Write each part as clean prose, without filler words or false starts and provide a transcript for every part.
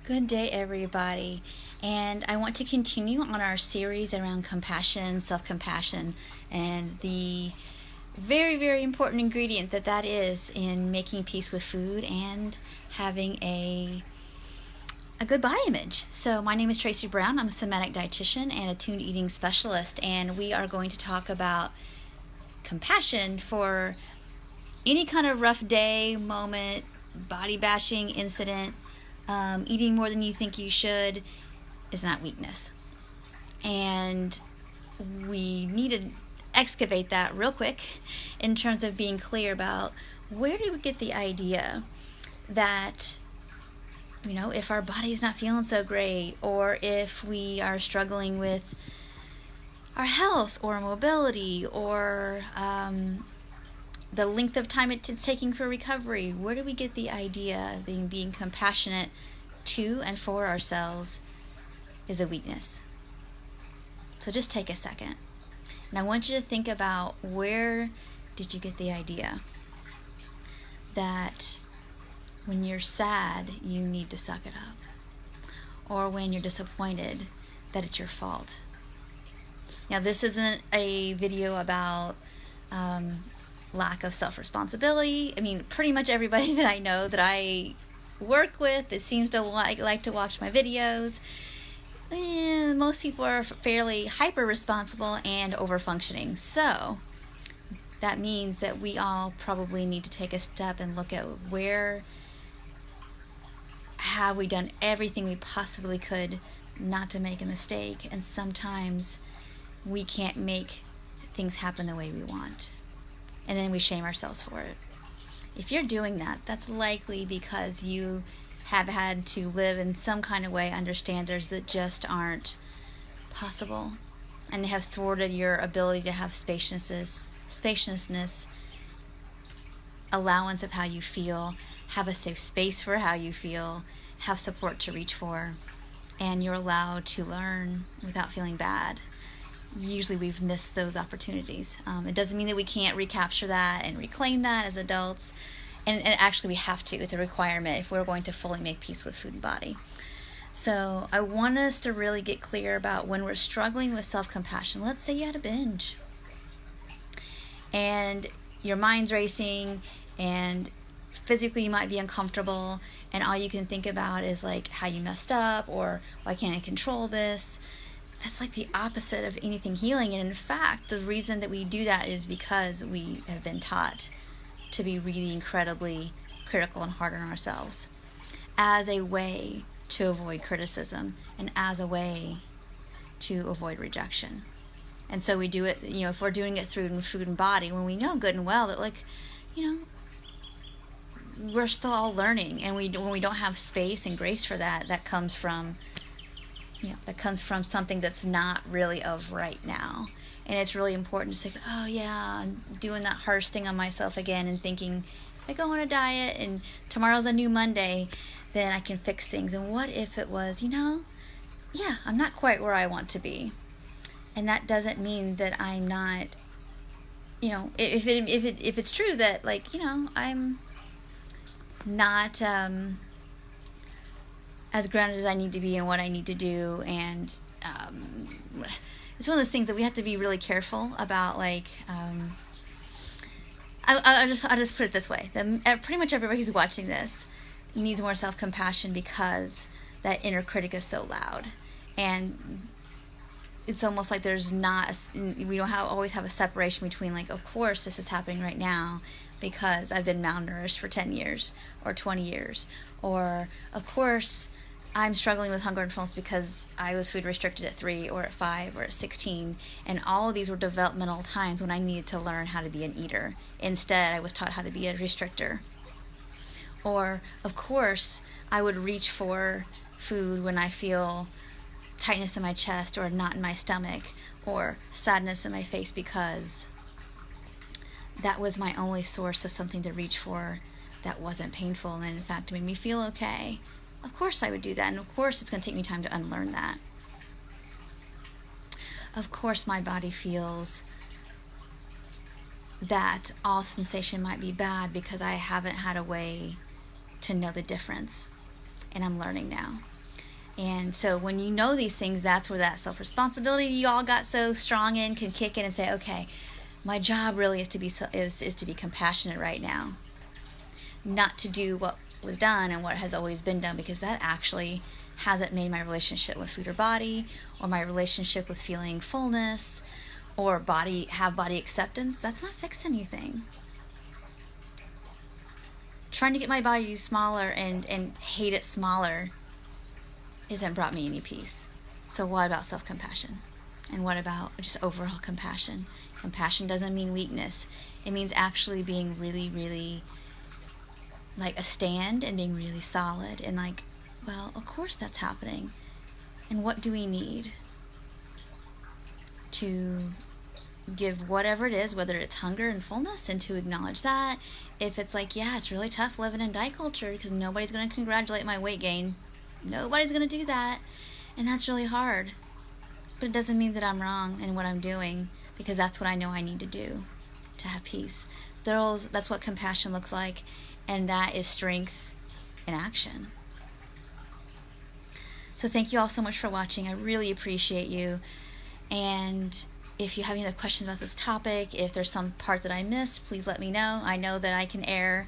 Good day, everybody. And I want to continue on our series around compassion, self-compassion, and the very, very important ingredient that is in making peace with food and having a good body image. So my name is Tracy Brown. I'm a somatic dietitian and a tuned eating specialist, and we are going to talk about compassion for any kind of rough day, moment, body bashing incident. Eating more than you think you should is not weakness. And we need to excavate that real quick in terms of being clear about where do we get the idea that, if our body's not feeling so great, or if we are struggling with our health or mobility or the length of time it's taking for recovery, where do we get the idea that being compassionate to and for ourselves is a weakness? So just take a second. And I want you to think about, where did you get the idea that when you're sad, you need to suck it up? Or when you're disappointed, that it's your fault? Now, this isn't a video about lack of self-responsibility. I mean, pretty much everybody that I know that I work with that seems to like to watch my videos, most people are fairly hyper-responsible and over-functioning. So that means that we all probably need to take a step and look at where have we done everything we possibly could not to make a mistake, and sometimes we can't make things happen the way we want. And then we shame ourselves for it. If you're doing that, that's likely because you have had to live in some kind of way under standards that just aren't possible, and have thwarted your ability to have spaciousness, allowance of how you feel, have a safe space for how you feel, have support to reach for, and you're allowed to learn without feeling bad. Usually we've missed those opportunities. It doesn't mean that we can't recapture that and reclaim that as adults. And actually we have to. It's a requirement if we're going to fully make peace with food and body. So I want us to really get clear about when we're struggling with self-compassion. Let's say you had a binge and your mind's racing and physically you might be uncomfortable, and all you can think about is like how you messed up, or why can't I control this? That's like the opposite of anything healing. And in fact, the reason that we do that is because we have been taught to be really incredibly critical and hard on ourselves as a way to avoid criticism and as a way to avoid rejection. And so we do it, if we're doing it through food and body, when we know good and well that, we're still all learning, and when we don't have space and grace for that, that comes from something that's not really of right now. And it's really important to say, oh yeah, I'm doing that harsh thing on myself again, and thinking, if I go on a diet and tomorrow's a new Monday, then I can fix things. And what if it was, I'm not quite where I want to be. And that doesn't mean that I'm not, if it's true that, I'm not as grounded as I need to be in what I need to do, and it's one of those things that we have to be really careful about. I'll just put it this way: pretty much everybody who's watching this needs more self-compassion, because that inner critic is so loud, and it's almost like we don't always have a separation between, of course this is happening right now because I've been malnourished for 10 years or 20 years, or of course I'm struggling with hunger and fullness because I was food restricted at 3 or at 5 or at 16, and all of these were developmental times when I needed to learn how to be an eater. Instead, I was taught how to be a restrictor. Or, of course, I would reach for food when I feel tightness in my chest or a knot in my stomach or sadness in my face, because that was my only source of something to reach for that wasn't painful and in fact made me feel okay. Of course I would do that, and of course it's going to take me time to unlearn that. Of course my body feels that all sensation might be bad because I haven't had a way to know the difference, and I'm learning now. And so when you know these things, that's where that self-responsibility you all got so strong in can kick in and say, okay, my job really is to be compassionate right now, not to do what was done and what has always been done, because that actually hasn't made my relationship with food or body, or my relationship with feeling fullness, or body acceptance. That's not fixed anything. Trying to get my body to be smaller and hate it smaller isn't brought me any peace. So what about self-compassion? And what about just overall compassion? Compassion doesn't mean weakness. It means actually being really, really like a stand and being really solid and like, well, of course that's happening. And what do we need to give whatever it is, whether it's hunger and fullness, and to acknowledge that. If it's like, yeah, it's really tough living in diet culture because nobody's going to congratulate my weight gain. Nobody's going to do that. And that's really hard. But it doesn't mean that I'm wrong in what I'm doing, because that's what I know I need to do to have peace. That's what compassion looks like, and that is strength in action. So thank you all so much for watching. I really appreciate you. And if you have any other questions about this topic, if there's some part that I missed, please let me know. I know that I can err.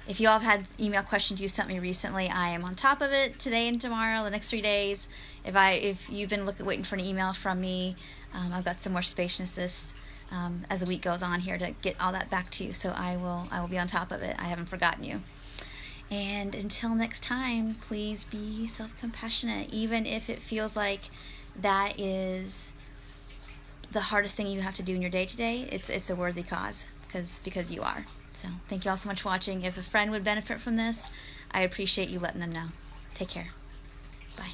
If you all have had email questions you sent me recently, I am on top of it today and tomorrow, the next 3 days. If you've been waiting for an email from me, I've got some more spaciousness as the week goes on here to get all that back to you. So I will be on top of it. I haven't forgotten you. And until next time, please be self-compassionate, even if it feels like that is the hardest thing you have to do in your day-to-day. It's a worthy cause because you are. So thank you all so much for watching. If a friend would benefit from this, I appreciate you letting them know. Take care. Bye.